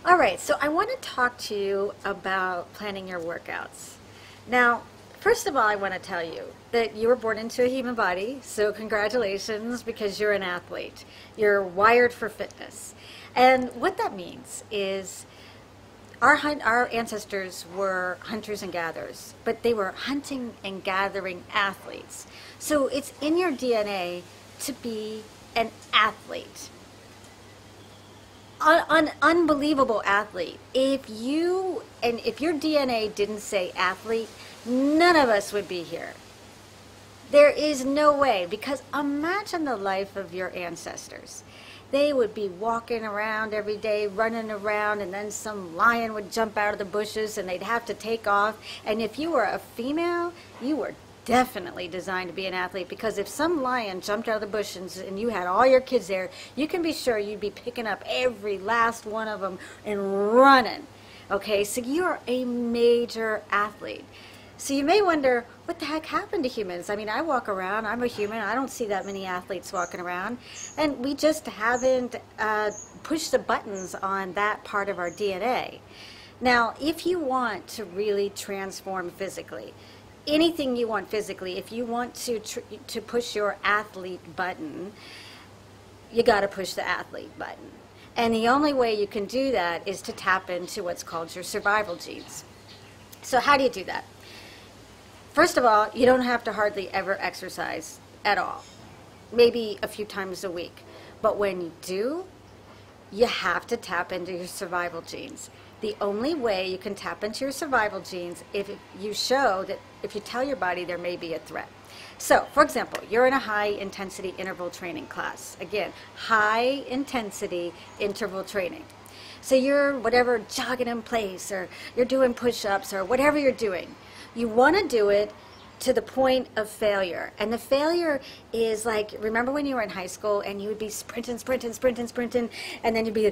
All right, so I want to talk to you about planning your workouts. Now, first of all, I want to tell you that you were born into a human body, so congratulations because you're an athlete. You're wired for fitness. And what that means is our ancestors were hunters and gatherers, but they were hunting and gathering athletes. So it's in your DNA to be an athlete. An unbelievable athlete. If your DNA didn't say athlete, none of us would be here. There is no way, because imagine the life of your ancestors. They would be walking around every day, running around, and then some lion would jump out of the bushes and they'd have to take off. And if you were a female, you were definitely designed to be an athlete, because if some lion jumped out of the bushes and you had all your kids there, you can be sure you'd be picking up every last one of them and running. Okay, so you're a major athlete. So you may wonder, what the heck happened to humans? I mean, I walk around, I'm a human, I don't see that many athletes walking around, and we just haven't pushed the buttons on that part of our DNA. Now, if you want to really transform physically, anything you want physically, if you want to push your athlete button, you got to push the athlete button. And the only way you can do that is to tap into what's called your survival genes. So how do you do that? First of all, you don't have to hardly ever exercise at all, maybe a few times a week. But when you do, you have to tap into your survival genes. The only way you can tap into your survival genes if you tell your body there may be a threat. So, for example, you're in a high intensity interval training class. Again, high intensity interval training. So you're jogging in place, or you're doing push-ups, or whatever you're doing. You want to do it to the point of failure. And the failure is like, remember when you were in high school and you would be sprinting, and then you'd be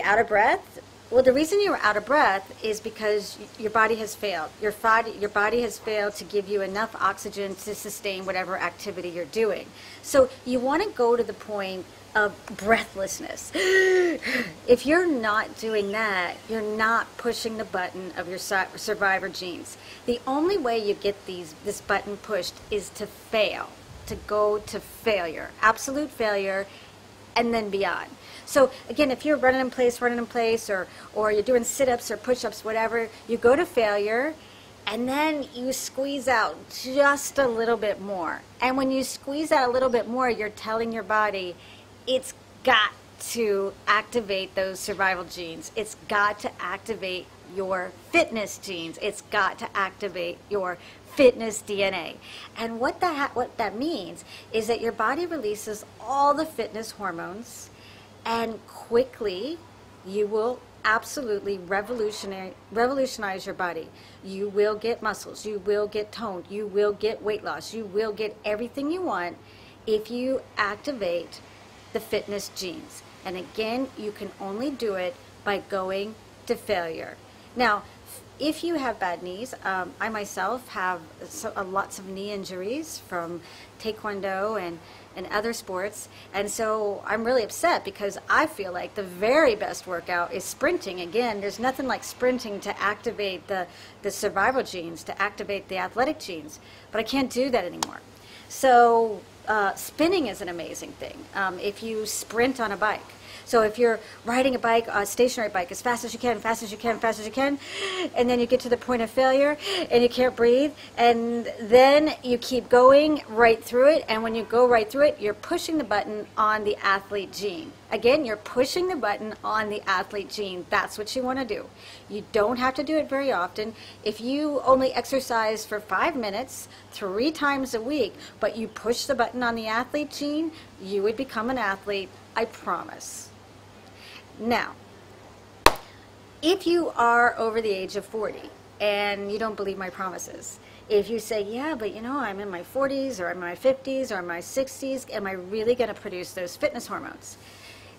out of breath? Well, the reason you were out of breath is because your body has failed. Your body has failed to give you enough oxygen to sustain whatever activity you're doing. So you want to go to the point of breathlessness. If you're not doing that, you're not pushing the button of your survivor genes. The only way you get this button pushed is to fail, to go to failure, absolute failure, and then beyond. So again, if you're running in place, or you're doing sit-ups or push-ups, whatever, you go to failure, and then you squeeze out just a little bit more. And when you squeeze out a little bit more, you're telling your body, it's got to activate those survival genes. It's got to activate your fitness genes. It's got to activate your fitness DNA. And what that means is that your body releases all the fitness hormones, and quickly you will absolutely revolutionize your body. You will get muscles, you will get toned, you will get weight loss, you will get everything you want if you activate the fitness genes. And again, you can only do it by going to failure. Now, if you have bad knees, I myself have lots of knee injuries from taekwondo and other sports, and so I'm really upset because I feel like the very best workout is sprinting. Again, there's nothing like sprinting to activate the survival genes, to activate the athletic genes, but I can't do that anymore. So spinning is an amazing thing if you sprint on a bike. So if you're riding a bike, a stationary bike, as fast as you can, and then you get to the point of failure and you can't breathe, and then you keep going right through it, and when you go right through it, you're pushing the button on the athlete gene. Again, you're pushing the button on the athlete gene. That's what you want to do. You don't have to do it very often. If you only exercise for 5 minutes, 3 times a week, but you push the button on the athlete gene, you would become an athlete, I promise. Now, if you are over the age of 40 and you don't believe my promises, if you say, yeah, but I'm in my 40s, or I'm in my 50s, or in my 60s, am I really going to produce those fitness hormones?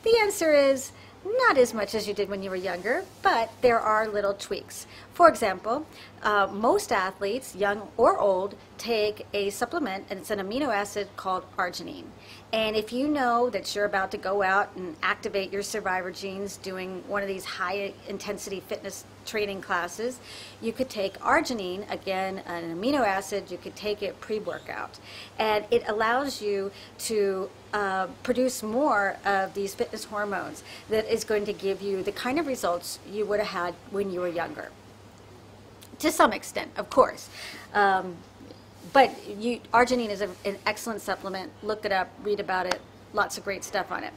The answer is, not as much as you did when you were younger, but there are little tweaks. For example, most athletes, young or old, take a supplement, and it's an amino acid called arginine. And if you know that you're about to go out and activate your survivor genes doing one of these high intensity fitness training classes, you could take arginine, again, an amino acid. You could take it pre-workout. And it allows you to produce more of these fitness hormones that is going to give you the kind of results you would have had when you were younger. To some extent, of course. But arginine is an excellent supplement. Look it up, read about it, lots of great stuff on it.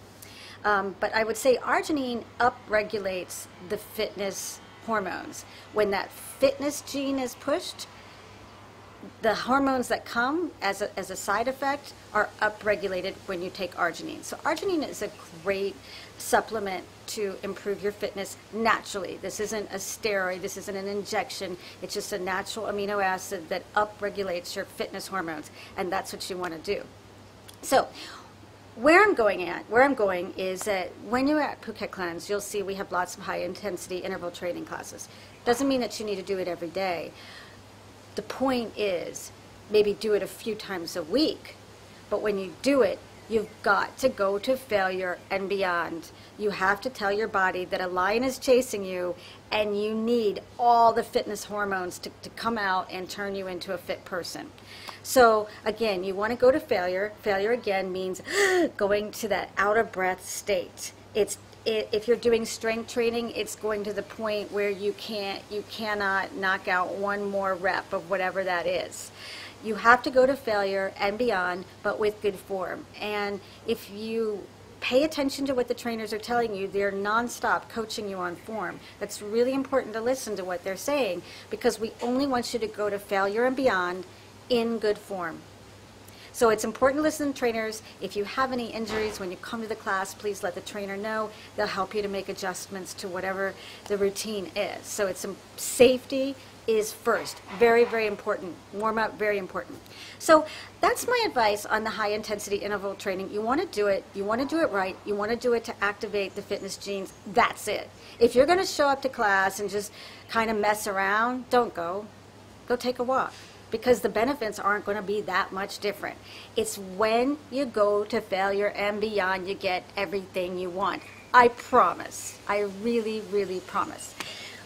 But I would say arginine upregulates the fitness hormones. When that fitness gene is pushed, the hormones that come as a side effect are upregulated when you take arginine. So arginine is a great supplement to improve your fitness naturally. This isn't a steroid, this isn't an injection, it's just a natural amino acid that upregulates your fitness hormones, and that's what you want to do. So where I'm going is that when you're at Phuket Cleanse, you'll see we have lots of high intensity interval training classes. Doesn't mean that you need to do it every day. The point is, maybe do it a few times a week, but when you do it, you've got to go to failure and beyond. You have to tell your body that a lion is chasing you, and you need all the fitness hormones to come out and turn you into a fit person. So again, you want to go to failure. Failure again means going to that out of breath state. If you're doing strength training, it's going to the point where you cannot knock out one more rep of whatever that is. You have to go to failure and beyond, but with good form. And if you pay attention to what the trainers are telling you, they're nonstop coaching you on form. That's really important to listen to what they're saying, because we only want you to go to failure and beyond in good form. So it's important to listen to trainers. If you have any injuries when you come to the class, please let the trainer know. They'll help you to make adjustments to whatever the routine is. So it's safety is first. Very, very important. Warm up, very important. So that's my advice on the high intensity interval training. You want to do it. You want to do it right. You want to do it to activate the fitness genes. That's it. If you're going to show up to class and just kind of mess around, don't go. Go take a walk, because the benefits aren't going to be that much different. It's when you go to failure and beyond you get everything you want. I promise. I really, really promise.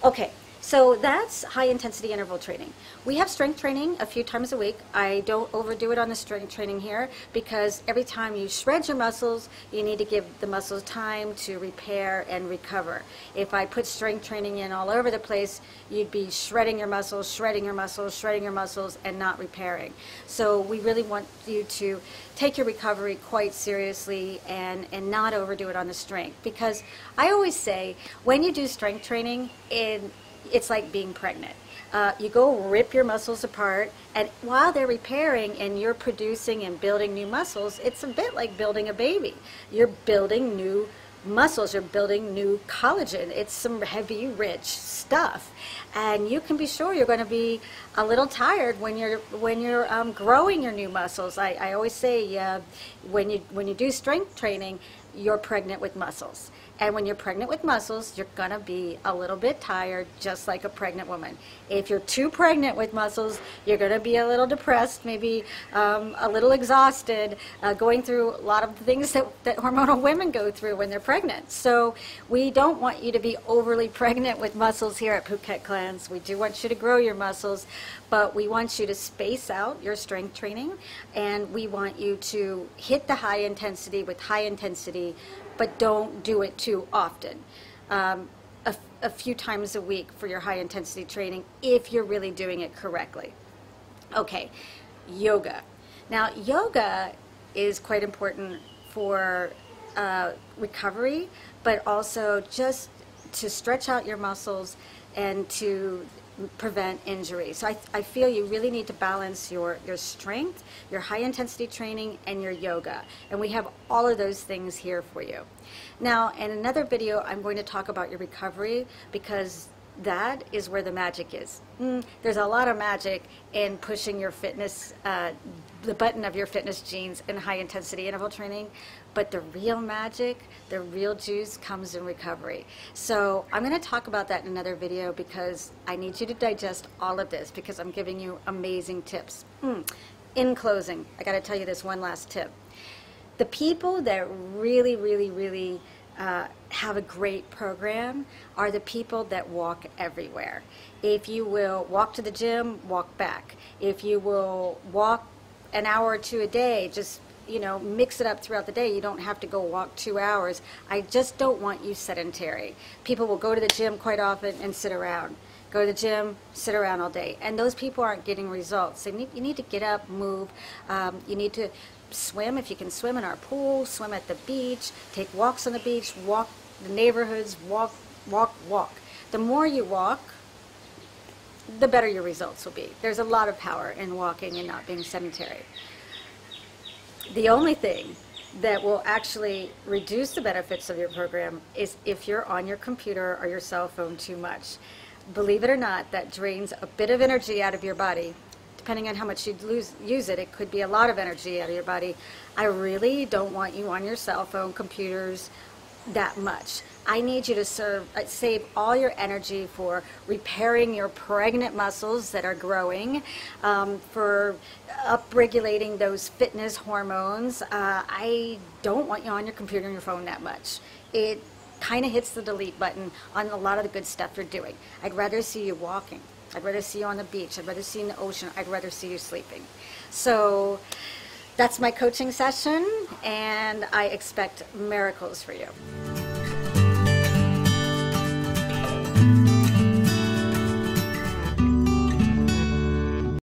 Okay. So that's high intensity interval training. We have strength training a few times a week. I don't overdo it on the strength training here, because every time you shred your muscles, you need to give the muscles time to repair and recover. If I put strength training in all over the place, you'd be shredding your muscles, shredding your muscles, shredding your muscles, and not repairing. So we really want you to take your recovery quite seriously and not overdo it on the strength. Because I always say, when you do strength training, it's like being pregnant. You go rip your muscles apart, and while they're repairing and you're producing and building new muscles, it's a bit like building a baby. You're building new muscles, you're building new collagen. It's some heavy, rich stuff. And you can be sure you're going to be a little tired when you're growing your new muscles. I always say, when you do strength training, you're pregnant with muscles. And when you're pregnant with muscles, you're going to be a little bit tired, just like a pregnant woman. If you're too pregnant with muscles, you're going to be a little depressed, maybe a little exhausted, going through a lot of the things that hormonal women go through when they're pregnant. So we don't want you to be overly pregnant with muscles here at Phuket Cleanse. We do want you to grow your muscles, but we want you to space out your strength training, and we want you to hit the high intensity with high intensity, but don't do it too often. A few times a week for your high intensity training, if you're really doing it correctly. Okay, yoga. Now, yoga is quite important for recovery, but also just to stretch out your muscles and to prevent injury. So I feel you really need to balance your strength, your high intensity training, and your yoga. And we have all of those things here for you. Now, in another video, I'm going to talk about your recovery, because That is where the magic is. There's a lot of magic in pushing your fitness, the button of your fitness genes in high intensity interval training, but the real magic, the real juice comes in recovery. So I'm going to talk about that in another video because I need you to digest all of this because I'm giving you amazing tips. In closing, I got to tell you this one last tip. The people that really have a great program are the people that walk everywhere. If you will walk to the gym, walk back. If you will walk an hour or two a day, just mix it up throughout the day. You don't have to go walk 2 hours. I just don't want you sedentary. People will go to the gym quite often and sit around. Go to the gym, sit around all day. And those people aren't getting results. You need to get up, move. You need to swim if you can swim in our pool, swim at the beach, take walks on the beach, walk the neighborhoods, walk. The more you walk, the better your results will be. There's a lot of power in walking and not being sedentary. The only thing that will actually reduce the benefits of your program is if you're on your computer or your cell phone too much. Believe it or not, that drains a bit of energy out of your body. Depending on how much you use it, it could be a lot of energy out of your body. I really don't want you on your cell phone, computers that much. I need you to save all your energy for repairing your pregnant muscles that are growing, for upregulating those fitness hormones. I don't want you on your computer and your phone that much. It kind of hits the delete button on a lot of the good stuff you're doing. I'd rather see you walking. I'd rather see you on the beach. I'd rather see you in the ocean. I'd rather see you sleeping. So that's my coaching session, and I expect miracles for you.